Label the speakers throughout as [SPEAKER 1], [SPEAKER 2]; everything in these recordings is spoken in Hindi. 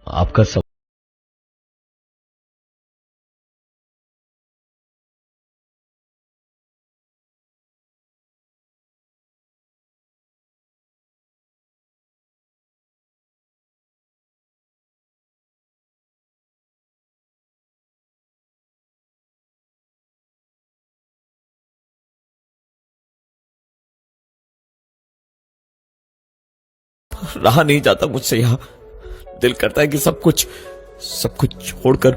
[SPEAKER 1] आपका सब रहा नहीं जाता मुझसे। यहां दिल करता है कि सब कुछ छोड़कर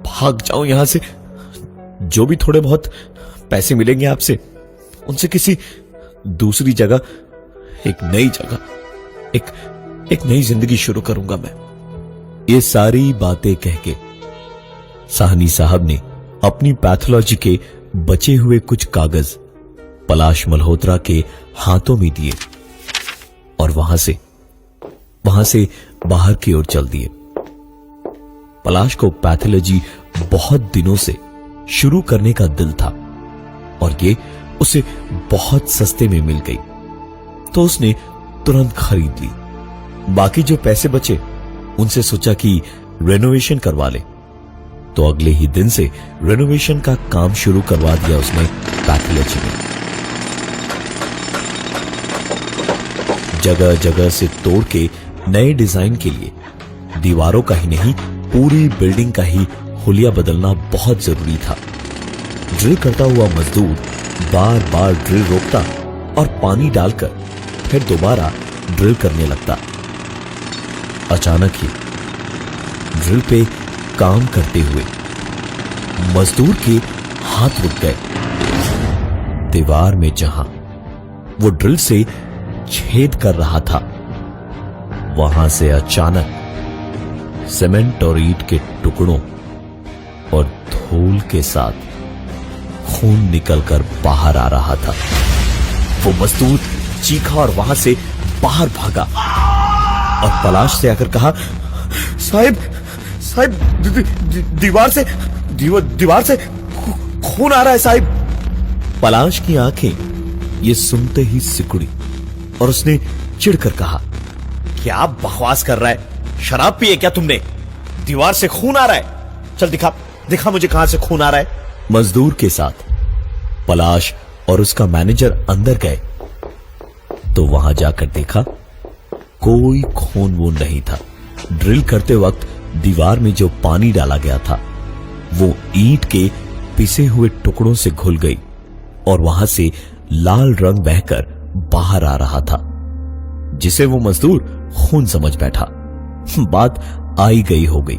[SPEAKER 1] भाग जाऊं यहां से। जो भी थोड़े बहुत पैसे मिलेंगे आपसे, उनसे किसी दूसरी जगह, एक नई जगह, एक नई जिंदगी शुरू करूंगा मैं। ये सारी बातें कह के साहनी साहब ने अपनी पैथोलॉजी के बचे हुए कुछ कागज पलाश मल्होत्रा के हाथों में दिए और वहां से बाहर की ओर चल दिए। पलाश को पैथोलॉजी बहुत दिनों से शुरू करने का दिल था और ये उसे बहुत सस्ते में मिल गई, तो उसने तुरंत खरीद ली। बाकी जो पैसे बचे उनसे सोचा कि रेनोवेशन करवा ले, तो अगले ही दिन से रेनोवेशन का काम शुरू करवा दिया उसने पैथोलॉजी में। जगह जगह से तोड़ के नए डिजाइन के लिए दीवारों का ही नहीं, पूरी बिल्डिंग का ही हुलिया बदलना बहुत जरूरी था। ड्रिल करता हुआ मजदूर बार बार ड्रिल रोकता और पानी डालकर फिर दोबारा ड्रिल करने लगता। अचानक ही ड्रिल पे काम करते हुए मजदूर के हाथ रुक गए। दीवार में जहां वो ड्रिल से छेद कर रहा था, वहां से अचानक सीमेंट और ईंट के टुकड़ों और धूल के साथ खून निकलकर बाहर आ रहा था। वो मजदूर चीखा और वहां से बाहर भागा और पलाश से आकर कहा, साहिब दीवार से खून आ रहा है साहिब। पलाश की आंखें ये सुनते ही सिकुड़ी और उसने चिढ़कर कहा, क्या बकवास कर रहा है? शराब पी है क्या तुमने? दीवार से खून आ रहा है, चल दिखा मुझे कहां से खून आ रहा है। मजदूर के साथ पलाश और उसका मैनेजर अंदर गए तो वहां जाकर देखा कोई खून वून नहीं था। ड्रिल करते वक्त दीवार में जो पानी डाला गया था वो ईंट के पिसे हुए टुकड़ों से घुल गई और वहां से लाल रंग बहकर बाहर आ रहा था, जिसे वो मजदूर खून समझ बैठा। बात आई गई हो गई।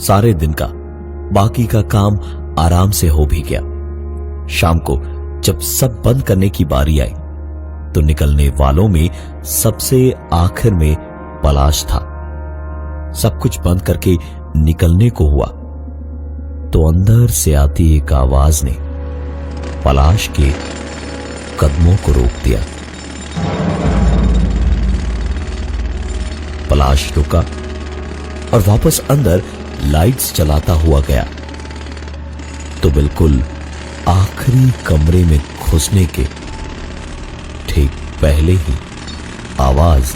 [SPEAKER 1] सारे दिन का बाकी का काम आराम से हो भी गया। शाम को जब सब बंद करने की बारी आई तो निकलने वालों में सबसे आखिर में पलाश था। सब कुछ बंद करके निकलने को हुआ तो अंदर से आती एक आवाज ने पलाश के कदमों को रोक दिया। पलाश रुका और वापस अंदर लाइट्स चलाता हुआ गया तो बिल्कुल आखिरी कमरे में घुसने के ठीक पहले ही आवाज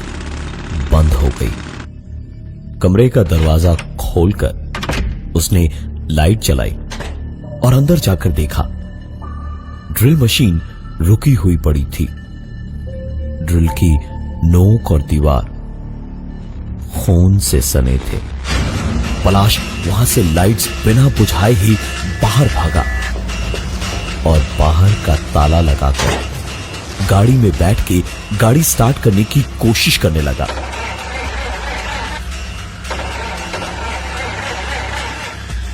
[SPEAKER 1] बंद हो गई। कमरे का दरवाजा खोलकर उसने लाइट चलाई और अंदर जाकर देखा ड्रिल मशीन रुकी हुई पड़ी थी। ड्रिल की नोक और दीवार खून से सने थे। पलाश वहां से लाइट्स बिना बुझाए ही बाहर भागा और बाहर का ताला लगाकर गाड़ी में बैठ के गाड़ी स्टार्ट करने की कोशिश करने लगा।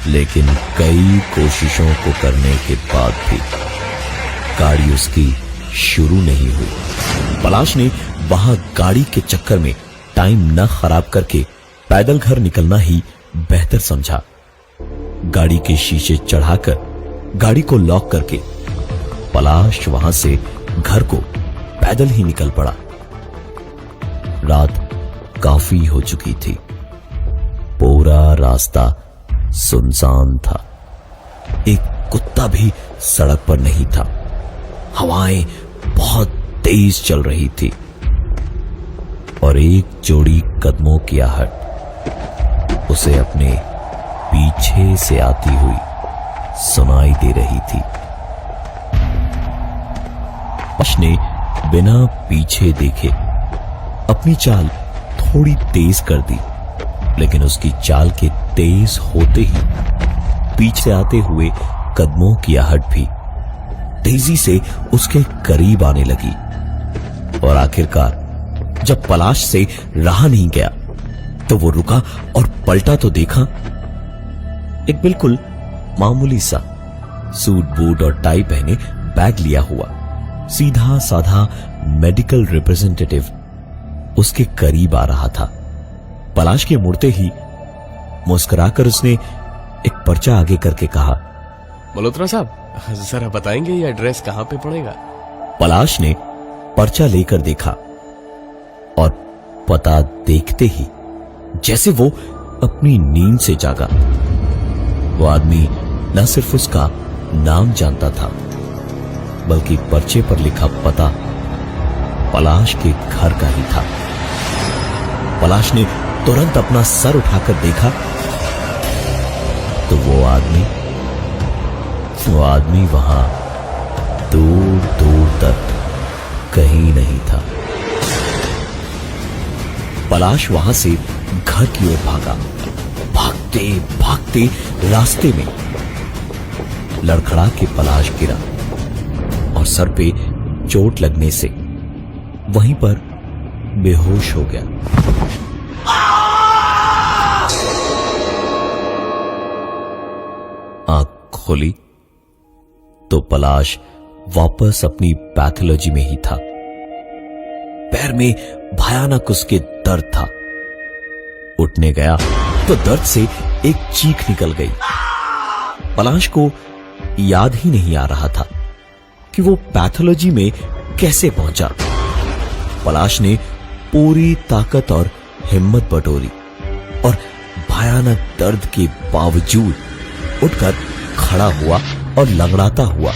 [SPEAKER 1] लेकिन कई कोशिशों को करने के बाद भी गाड़ी उसकी शुरू नहीं हुई। पलाश ने वहां गाड़ी के चक्कर में टाइम न खराब करके पैदल घर निकलना ही बेहतर समझा। गाड़ी के शीशे चढ़ाकर गाड़ी को लॉक करके पलाश वहां से घर को पैदल ही निकल पड़ा। रात काफी हो चुकी थी। पूरा रास्ता सुनसान था। एक कुत्ता भी सड़क पर नहीं था। हवाएं बहुत तेज चल रही थी और एक जोड़ी कदमों की आहट उसे अपने पीछे से आती हुई सुनाई दे रही थी। पलाश ने बिना पीछे देखे अपनी चाल थोड़ी तेज कर दी, लेकिन उसकी चाल के तेज होते ही पीछे आते हुए कदमों की आहट भी तेजी से उसके करीब आने लगी। और आखिरकार जब पलाश से रहा नहीं गया तो वो रुका और पलटा तो देखा, एक बिल्कुल मामूली सा सूट बूट और टाई पहने बैग लिया हुआ सीधा साधा मेडिकल रिप्रेजेंटेटिव उसके करीब आ रहा था। पलाश के मुड़ते ही मुस्कुराकर उसने एक पर्चा आगे करके कहा,
[SPEAKER 2] मल्होत्रा साहब, जरा बताएंगे ये एड्रेस कहां पे पड़ेगा?
[SPEAKER 1] पलाश ने पर्चा लेकर देखा और पता देखते ही जैसे वो अपनी नींद से जागा। वो आदमी न सिर्फ उसका नाम जानता था, बल्कि पर्चे पर लिखा पता पलाश के घर का ही था। पलाश ने तुरंत अपना सर उठाकर देखा तो वो आदमी वहां दूर दूर तक कहीं नहीं था। पलाश वहां से घर की ओर भागा। भागते भागते रास्ते में लड़खड़ा के पलाश गिरा और सर पे चोट लगने से वहीं पर बेहोश हो गया। आंख खोली तो पलाश वापस अपनी पैथोलॉजी में ही था। पैर में भयानक उसके दर्द था। उठने गया तो दर्द से एक चीख निकल गई। पलाश को याद ही नहीं आ रहा था कि वो पैथोलॉजी में कैसे पहुंचा। पलाश ने पूरी ताकत और हिम्मत बटोरी और भयानक दर्द के बावजूद उठकर खड़ा हुआ और लंगड़ाता हुआ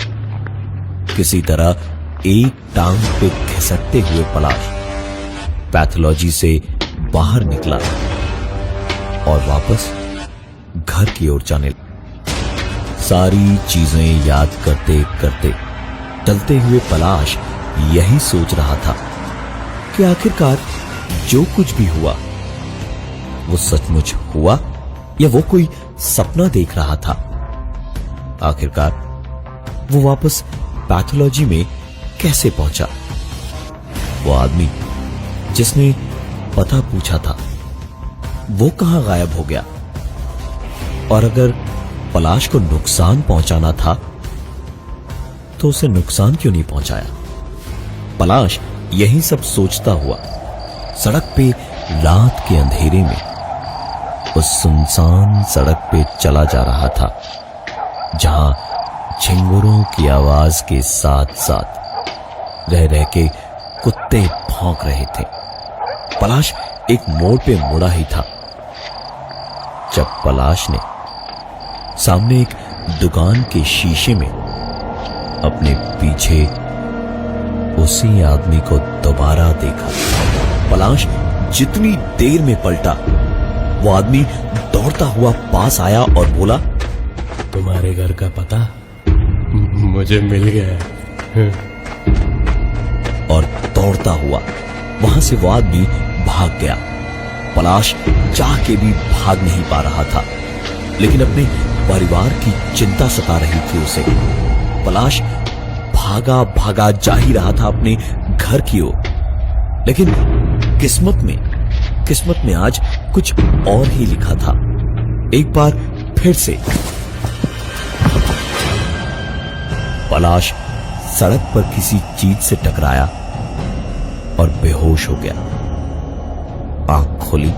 [SPEAKER 1] किसी तरह एक टांग पे घिसटते हुए पलाश पैथोलॉजी से बाहर निकला और वापस घर की ओर जाने लगा। सारी चीजें याद करते करते चलते हुए पलाश यही सोच रहा था कि आखिरकार जो कुछ भी हुआ वो सचमुच हुआ या वो कोई सपना देख रहा था। आखिरकार वो वापस पैथोलॉजी में कैसे पहुंचा। वो आदमी जिसने पता पूछा था वो कहां गायब हो गया। और अगर पलाश को नुकसान पहुंचाना था तो उसे नुकसान क्यों नहीं पहुंचाया। पलाश यही सब सोचता हुआ सड़क पे रात के अंधेरे में उस सुनसान सड़क पे चला जा रहा था जहां झिंगुरों की आवाज के साथ साथ रह रह के कुत्ते भौंक रहे थे। पलाश एक मोड़ पे मुड़ा ही था जब पलाश ने सामने एक दुकान के शीशे में अपने पीछे उसी आदमी को दोबारा देखा। पलाश जितनी देर में पलटा वो आदमी दौड़ता हुआ पास आया और बोला,
[SPEAKER 2] तुम्हारे घर का पता मुझे मिल गया।
[SPEAKER 1] और दौड़ता हुआ वहां से वो आदमी भाग गया। पलाश चाह के भी भाग नहीं पा रहा था, लेकिन अपने परिवार की चिंता सता रही थी उसे। पलाश भागा भागा जा ही रहा था अपने घर की ओर, लेकिन किस्मत में आज कुछ और ही लिखा था। एक बार फिर से पलाश सड़क पर किसी चीज से टकराया और बेहोश हो गया। आंख खोली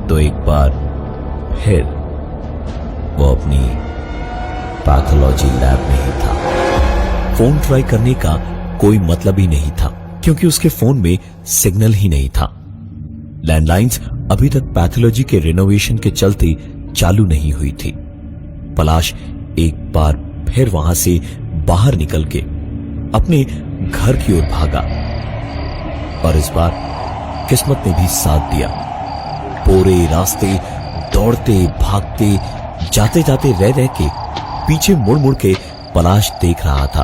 [SPEAKER 1] तो एक बार फिर वो अपनी पैथोलॉजी लैब में ही था। फोन ट्राई करने का कोई मतलब ही नहीं था, क्योंकि उसके फोन में सिग्नल ही नहीं था। लैंडलाइंस अभी तक पैथोलॉजी के रिनोवेशन के चलते चालू नहीं हुई थी। पलाश एक बार फिर वहां से बाहर निकल के अपने घर की ओर भागा और इस बार किस्मत ने भी साथ दिया। पूरे रास्ते दौड़ते भागते जाते जाते रह रह के पीछे मुड़ मुड़ के पलाश देख रहा था,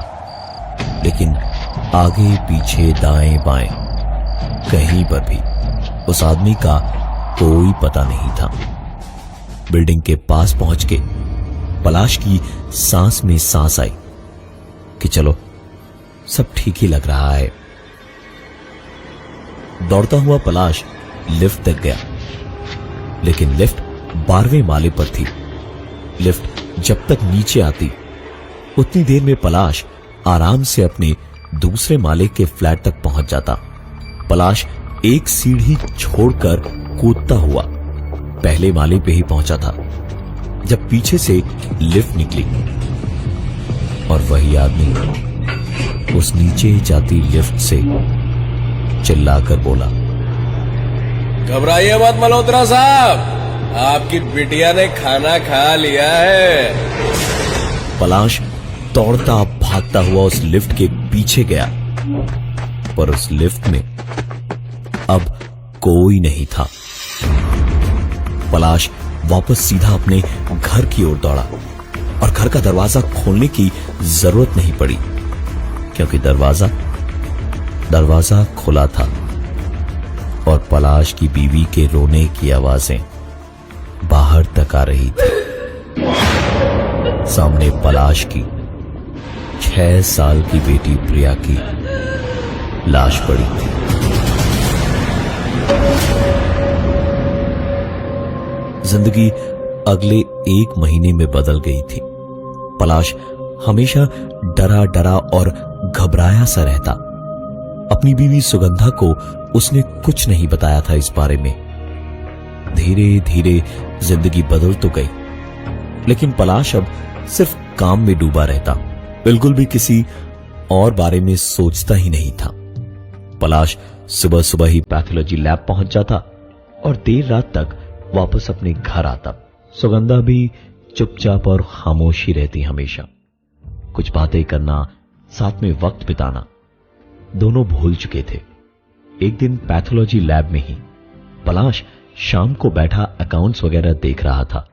[SPEAKER 1] लेकिन आगे पीछे दाएं बाएं कहीं पर भी उस आदमी का कोई पता नहीं था। बिल्डिंग के पास पहुंच के पलाश की सांस में सांस आई कि चलो सब ठीक ही लग रहा है। दौड़ता हुआ पलाश लिफ्ट तक गया, लेकिन लिफ्ट 12वें माले पर थी। लिफ्ट जब तक नीचे आती उतनी देर में पलाश आराम से अपने दूसरे माले के फ्लैट तक पहुंच जाता। पलाश एक सीढ़ी छोड़कर कूदता हुआ पहले माले पे ही पहुंचा था जब पीछे से लिफ्ट निकली और वही आदमी उस नीचे जाती लिफ्ट से चिल्लाकर बोला,
[SPEAKER 2] घबराइए मत मल्होत्रा साहब, आपकी बिटिया ने खाना खा लिया है।
[SPEAKER 1] पलाश दौड़ता भागता हुआ उस लिफ्ट के पीछे गया, पर उस लिफ्ट में अब कोई नहीं था। पलाश वापस सीधा अपने घर की ओर दौड़ा और घर का दरवाजा खोलने की जरूरत नहीं पड़ी, क्योंकि दरवाजा खुला था और पलाश की बीवी के रोने की आवाजें बाहर तक आ रही थी। सामने पलाश की 6 साल की बेटी प्रिया की लाश पड़ी थी। जिंदगी अगले 1 महीने में बदल गई थी। पलाश हमेशा डरा डरा और घबराया सा रहता। अपनी बीवी सुगंधा को उसने कुछ नहीं बताया था इस बारे में। धीरे धीरे जिंदगी बदल तो गई, लेकिन पलाश अब सिर्फ काम में डूबा रहता, बिल्कुल भी किसी और बारे में सोचता ही नहीं था। पलाश सुबह सुबह ही पैथोलॉजी लैब पहुंच जाता और देर रात तक वापस अपने घर आता। सुगंधा भी चुपचाप और खामोश ही रहती हमेशा। कुछ बातें करना, साथ में वक्त बिताना दोनों भूल चुके थे। एक दिन पैथोलॉजी लैब में ही पलाश शाम को बैठा अकाउंट्स वगैरह देख रहा था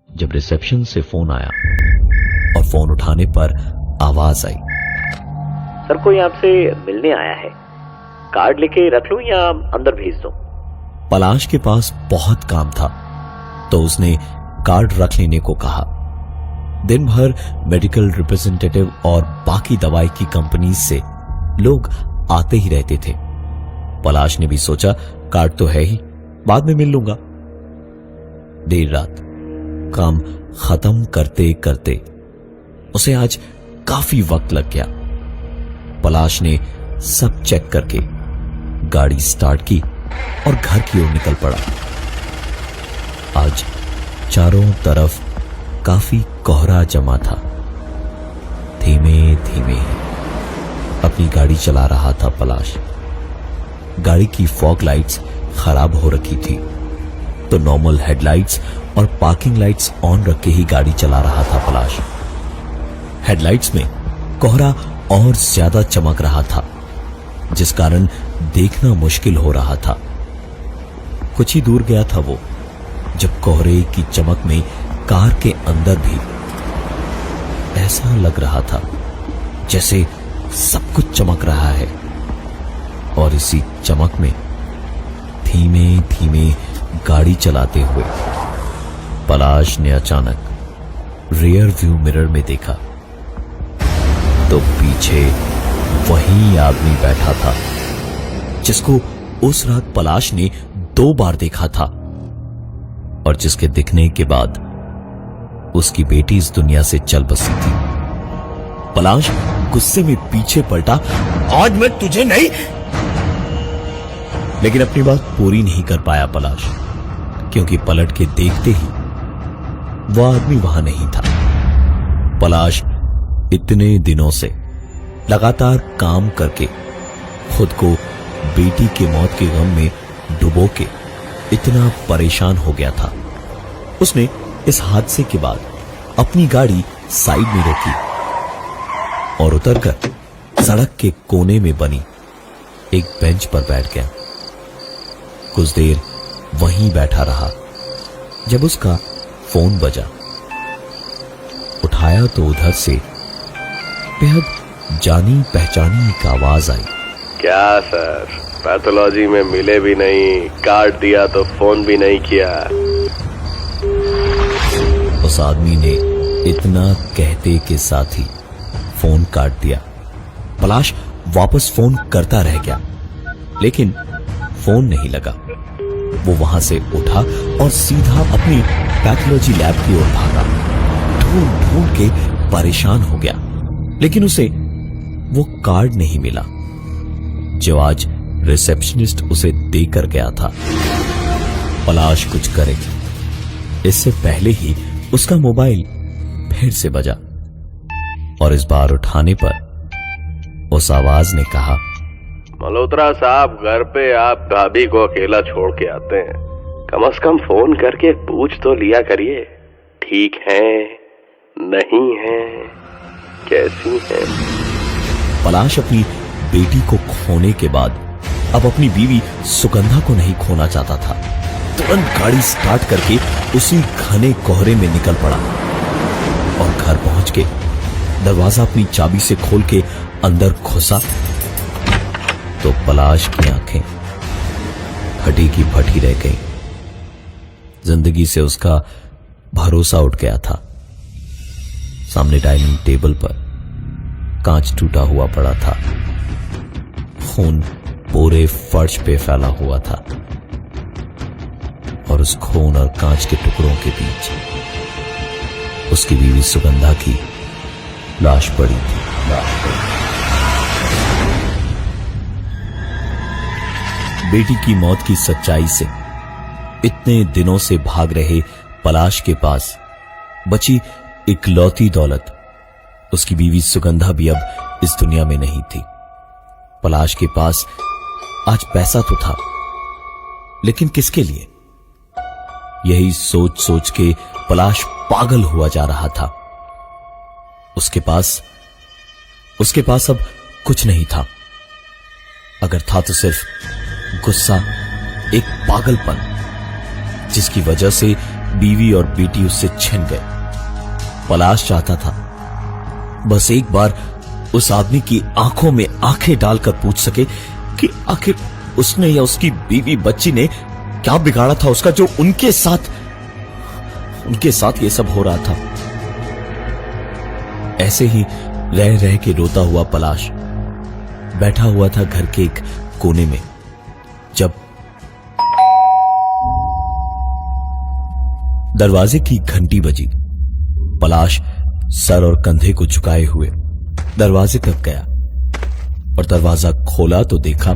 [SPEAKER 1] जब रिसेप्शन से फोन आया और फोन उठाने पर आवाज आई,
[SPEAKER 3] सर कोई आपसे मिलने आया है, कार्ड लेके रख लूं या अंदर भेज दूं?
[SPEAKER 1] पलाश के पास बहुत काम था तो उसने कार्ड रख लेने को कहा। दिन भर मेडिकल रिप्रेजेंटेटिव और बाकी दवाई की कंपनी से लोग आते ही रहते थे। पलाश ने भी सोचा कार्ड तो है ही, बाद में मिल लूंगा। देर रात काम खत्म करते करते उसे आज काफी वक्त लग गया। पलाश ने सब चेक करके गाड़ी स्टार्ट की और घर की ओर निकल पड़ा। आज चारों तरफ काफी कोहरा जमा था। धीमे धीमे अपनी गाड़ी चला रहा था पलाश। गाड़ी की फॉग लाइट्स खराब हो रखी थी तो नॉर्मल हेडलाइट्स और पार्किंग लाइट्स ऑन रख के ही गाड़ी चला रहा था पलाश। हेडलाइट्स में कोहरा और ज्यादा चमक रहा था, जिस कारण देखना मुश्किल हो रहा था। कुछ ही दूर गया था वो जब कोहरे की चमक में कार के अंदर भी ऐसा लग रहा था जैसे सब कुछ चमक रहा है। और इसी चमक में धीमे धीमे गाड़ी चलाते हुए पलाश ने अचानक रियर व्यू मिरर में देखा तो पीछे वही आदमी बैठा था जिसको उस रात पलाश ने 2 बार देखा था और जिसके दिखने के बाद उसकी बेटी इस दुनिया से चल बसी थी। पलाश गुस्से में पीछे पलटा, आज मैं तुझे नहीं। लेकिन अपनी बात पूरी नहीं कर पाया पलाश, क्योंकि पलट के देखते ही वह आदमी वहां नहीं था। पलाश इतने दिनों से लगातार काम करके खुद को बेटी के मौत के गम में डुबो के इतना परेशान हो गया था। उसने इस हादसे के बाद अपनी गाड़ी साइड में रोकी और उतरकर सड़क के कोने में बनी एक बेंच पर बैठ गया। कुछ देर वहीं बैठा रहा जब उसका फोन बजा। उठाया तो उधर से बेहद जानी पहचानी एक आवाज आई।
[SPEAKER 2] क्या सर, पैथोलॉजी में मिले भी नहीं, कार्ड दिया तो फोन भी नहीं किया।
[SPEAKER 1] उस आदमी ने इतना कहते के साथ ही फोन काट दिया। पलाश वापस फोन करता रह गया, लेकिन फोन नहीं लगा। वो वहां से उठा और सीधा अपनी पैथोलॉजी लैब की ओर भागा। ढूंढ ढूंढ के परेशान हो गया, लेकिन उसे वो कार्ड नहीं मिला जो आज रिसेप्शनिस्ट उसे देकर गया था। पलाश कुछ करे इससे पहले ही उसका मोबाइल फिर से बजा, और इस बार उठाने पर उस आवाज ने कहा,
[SPEAKER 2] मल्होत्रा साहब, घर पे आप भाभी को अकेला छोड़ के आते हैं, कम से कम फोन करके पूछ तो लिया करिए, ठीक है नहीं है, कैसी है।
[SPEAKER 1] पलाश अपनी बेटी को खोने के बाद अब अपनी बीवी सुगंधा को नहीं खोना चाहता था। तुरंत गाड़ी स्टार्ट करके उसी घने कोहरे में निकल पड़ा और घर पहुंच के दरवाजा अपनी चाबी से खोल के अंदर घुसा तो पलाश की आंखें फटी की फटी रह गई। जिंदगी से उसका भरोसा उठ गया था। सामने डाइनिंग टेबल पर कांच टूटा हुआ पड़ा था। खून पूरे फर्श पे फैला हुआ था और उस खून और कांच के टुकड़ों के बीच उसकी बीवी सुगंधा की लाश पड़ी थी। बेटी की मौत की सच्चाई से इतने दिनों से भाग रहे पलाश के पास बची इकलौती दौलत उसकी बीवी सुगंधा भी अब इस दुनिया में नहीं थी। पलाश के पास आज पैसा तो था, लेकिन किसके लिए? यही सोच सोच के पलाश पागल हुआ जा रहा था। उसके पास अब कुछ नहीं था। अगर था तो सिर्फ गुस्सा, एक पागलपन जिसकी वजह से बीवी और बेटी उससे छिन गए। पलाश चाहता था बस एक बार उस आदमी की आंखों में आंखें डालकर पूछ सके कि आखिर उसने या उसकी बीवी बच्ची ने क्या बिगाड़ा था उसका, जो उनके साथ ये सब हो रहा था। ऐसे ही रह रह के रोता हुआ पलाश बैठा हुआ था घर के एक कोने में, जब दरवाजे की घंटी बजी। पलाश सर और कंधे को झुकाए हुए दरवाजे तक गया और दरवाजा खोला तो देखा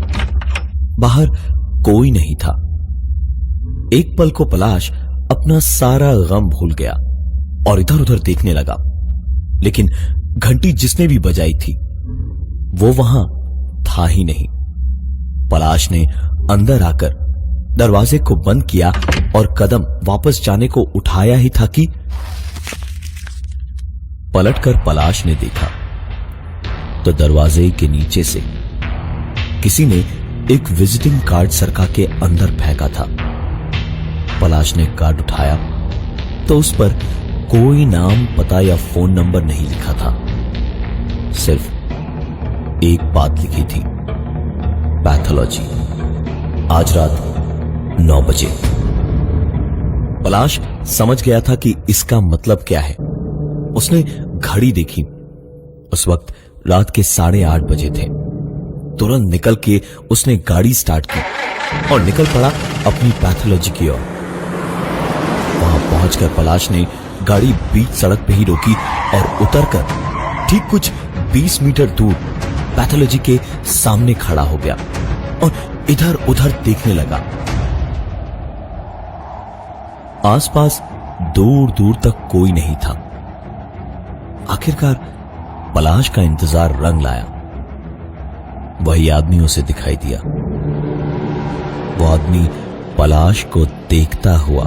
[SPEAKER 1] बाहर कोई नहीं था। एक पल को पलाश अपना सारा गम भूल गया और इधर उधर देखने लगा, लेकिन घंटी जिसने भी बजाई थी वो वहां था ही नहीं। पलाश ने अंदर आकर दरवाजे को बंद किया और कदम वापस जाने को उठाया ही था कि पलटकर पलाश ने देखा तो दरवाजे के नीचे से किसी ने एक विजिटिंग कार्ड सरका के अंदर फेंका था। पलाश ने कार्ड उठाया तो उस पर कोई नाम, पता या फोन नंबर नहीं लिखा था। सिर्फ एक बात लिखी थी, पैथोलॉजी, आज रात 9 बजे। पलाश समझ गया था कि इसका मतलब क्या है। उसने घड़ी देखी, उस वक्त रात के 8:30 बजे थे। तुरंत निकल के उसने गाड़ी स्टार्ट की और निकल पड़ा अपनी पैथोलॉजी की ओर। वहां पहुंचकर पलाश ने गाड़ी बीच सड़क पे ही रोकी और उतरकर ठीक कुछ 20 मीटर दूर पैथोलॉजी के सामने खड़ा हो गया और इधर उधर देखने लगा। आसपास दूर दूर तक कोई नहीं था। आखिरकार पलाश का इंतजार रंग लाया। वही आदमी उसे दिखाई दिया। वो आदमी पलाश को देखता हुआ,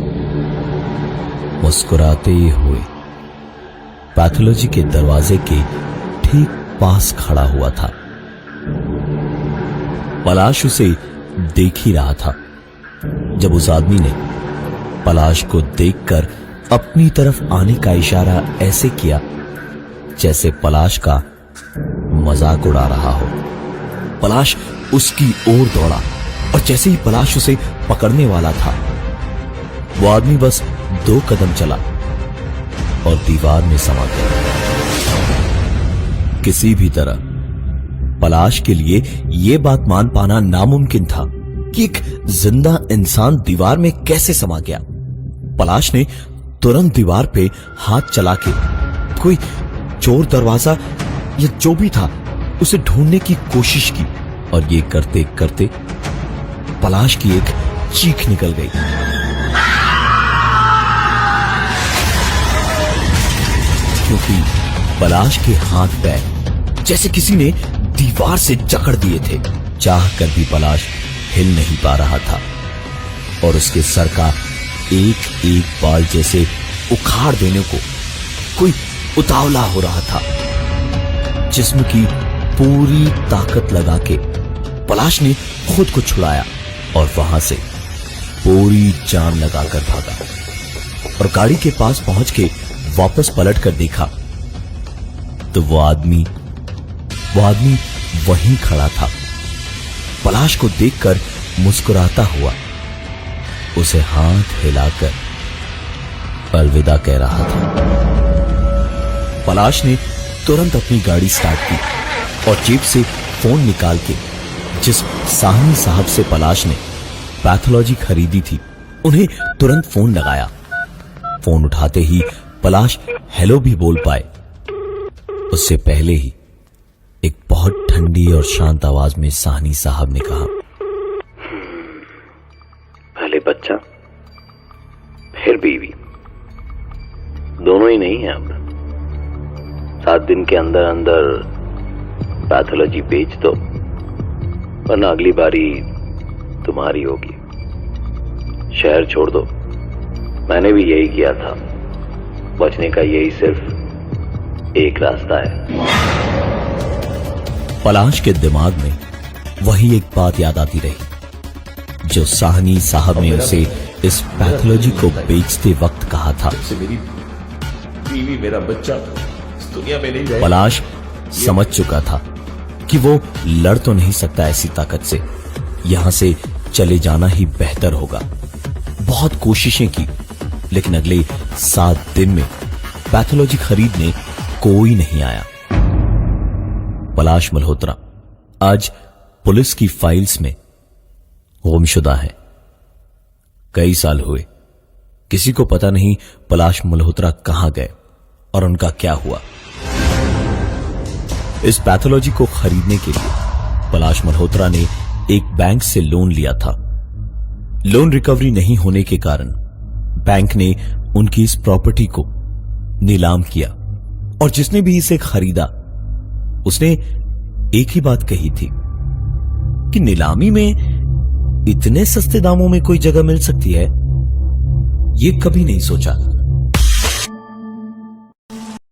[SPEAKER 1] मुस्कुराते हुए पैथोलॉजी के दरवाजे के ठीक पास खड़ा हुआ था। पलाश उसे देख ही रहा था जब उस आदमी ने पलाश को देखकर अपनी तरफ आने का इशारा ऐसे किया जैसे पलाश का मजाक उड़ा रहा हो। पलाश उसकी ओर दौड़ा और जैसे ही पलाश उसे पकड़ने वाला था, वो आदमी बस 2 कदम चला और दीवार में समा गया। किसी भी तरह पलाश के लिए यह बात मान पाना नामुमकिन था कि एक जिंदा इंसान दीवार में कैसे समा गया। पलाश ने तुरंत दीवार पे हाथ चला के कोई चोर दरवाजा या जो भी था उसे ढूंढने की कोशिश की और ये करते करते पलाश की एक चीख निकल गई। क्योंकि पलाश के हाथ पैर जैसे किसी ने दीवार से जकड़ दिए थे। चाह कर भी पलाश हिल नहीं पा रहा था और उसके सर का एक एक बाल जैसे उखाड़ देने को कोई उतावला हो रहा था। जिस्म की पूरी ताकत लगा के पलाश ने खुद को छुड़ाया और वहां से पूरी जान लगाकर भागा और गाड़ी के पास पहुंच के वापस पलट कर देखा तो वो आदमी वहीं खड़ा था। पलाश को देखकर मुस्कुराता हुआ उसे हाथ हिलाकर अलविदा कह रहा था। पलाश ने तुरंत अपनी गाड़ी स्टार्ट की और जेब से फोन निकाल के जिस साहनी साहब से पलाश ने पैथोलॉजी खरीदी थी उन्हें तुरंत फोन लगाया। फोन उठाते ही पलाश हेलो भी बोल पाए उससे पहले ही एक बहुत ठंडी और शांत आवाज में साहनी साहब ने कहा,
[SPEAKER 3] पहले बच्चा फिर बीवी, दोनों ही नहीं है अब। 7 दिन के अंदर अंदर पैथोलॉजी बेच दो वरना अगली बारी तुम्हारी होगी। शहर छोड़ दो। मैंने भी यही किया था। बचने का यही सिर्फ एक रास्ता है।
[SPEAKER 1] पलाश के दिमाग में वही एक बात याद आती रही जो साहनी साहब ने उसे इस पैथोलॉजी को बेचते वक्त कहा था।
[SPEAKER 4] मेरी बीवी मेरा बच्चा इस दुनिया में नहीं रहे।
[SPEAKER 1] पलाश समझ चुका था कि वो लड़ तो नहीं सकता ऐसी ताकत से। यहां से चले जाना ही बेहतर होगा। बहुत कोशिशें की लेकिन अगले 7 दिन में पैथोलॉजी खरीदने कोई नहीं आया। पलाश मल्होत्रा आज पुलिस की फाइल्स में गुमशुदा है। कई साल हुए, किसी को पता नहीं पलाश मल्होत्रा कहां गए और उनका क्या हुआ। इस पैथोलॉजी को खरीदने के लिए पलाश मल्होत्रा ने एक बैंक से लोन लिया था। लोन रिकवरी नहीं होने के कारण बैंक ने उनकी इस प्रॉपर्टी को नीलाम किया और जिसने भी इसे खरीदा उसने एक ही बात कही थी कि नीलामी में इतने सस्ते दामों में कोई जगह मिल सकती है, ये कभी नहीं सोचा।